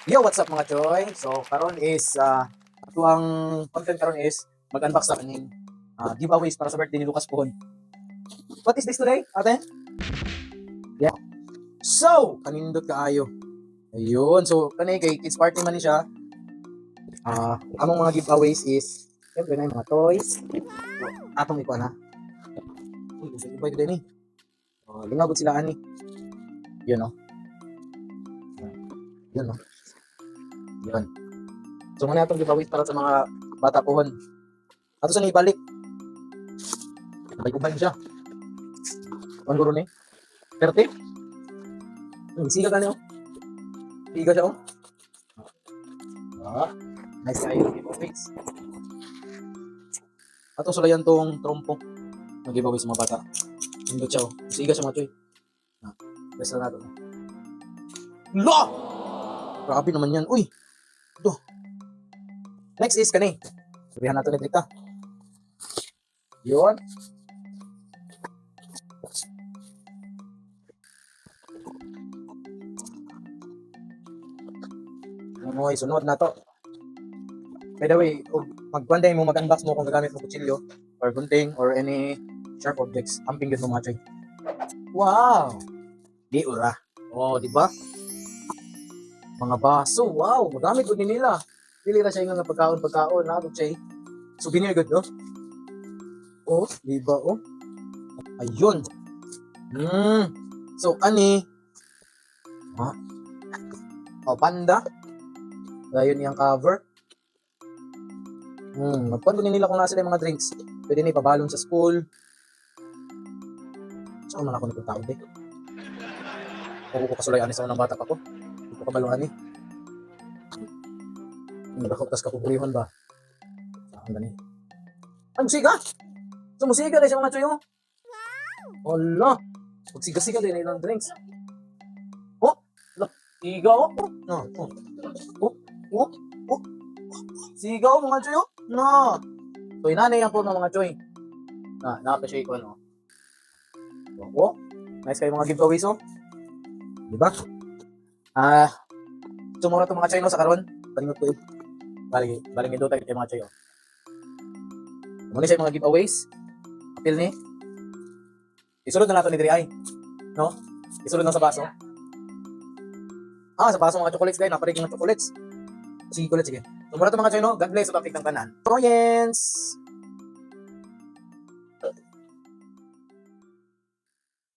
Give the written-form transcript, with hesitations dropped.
Yo, what's up mga choy? So, karon is ato ang content karon is mag-unbox sa kaning giveaways para sa birthday ni Lucas Pohon. What is this today, ate? Yeah. So, kanindot kaayo. Ayun, so kani kay kids party man ni siya. Among mga giveaways is syempre na yung mga toys. Atong iko na. Uy, gusto ko din ni. Lingabot sila ani. Yun no. Yun no. Yun. So, muna atong giveaways para sa mga bata pohon. Ato sa ibalik. May kuban siya. Ang guro ni. 30. Siga ka niyo. Siga siya oh. Nice kayo giveaways. Ato sulayan tong trompo. Nag-giveaway sa mga bata. Indot siya oh. Siga siya mga choy. Best na nato. Lo! Grabe naman yan. Uy! Ito. Next is kani. Sabihan nato ni Trika. Yun. Ano sunod na to. By the way, mag-one day mo mag-unbox mo kung gagamit mo kutsilyo or gunting or any sharp objects. Amping yun mo mga choy. Wow! Di ura. Oh, di ba? Mga baso. Wow! Magamit ko din nila. Dili ra siya nga pagkaon-pagkaon. Nakagod siya eh. Souvenir good, no? Oh, di ba? Oh. Ayun. So, ani? Oh, panda. Ayun yung cover. Magpando nila kung nasa yung mga drinks. Pwede na ipabalon sa school. Saan man ako nagtatawag eh. Huwag ko kasulayan sa unang bata pa ko. Hindi ko kabaluhan eh. Bakot ka pupulihan ba? Saan gani? Ay, musiga! So, musiga na siya mga choy, oh. Wala. Magsiga-siga din ilang drinks. Oh! Siga, oh. Oh. Siga, oh, mga choy, oh. No. So, inanay ang po ng mga choy. Na-appreciate ko, no? Oh. Nice kayo mga giveaways, oh. Diba? Sumura itong mga choy, no, sa karon. Palingot ko, eh. Baling ito tayo mga choy, oh. Muna siya mga giveaways. Appeal ni. Isulod na nato ni Dri ay. No? Isulod na sa baso. Sa baso mga chocolates guys. Napariging ng chocolates. Sige, kulit, sige. Sumura itong mga choy, no? God bless sa topic ng kanan. Toyens!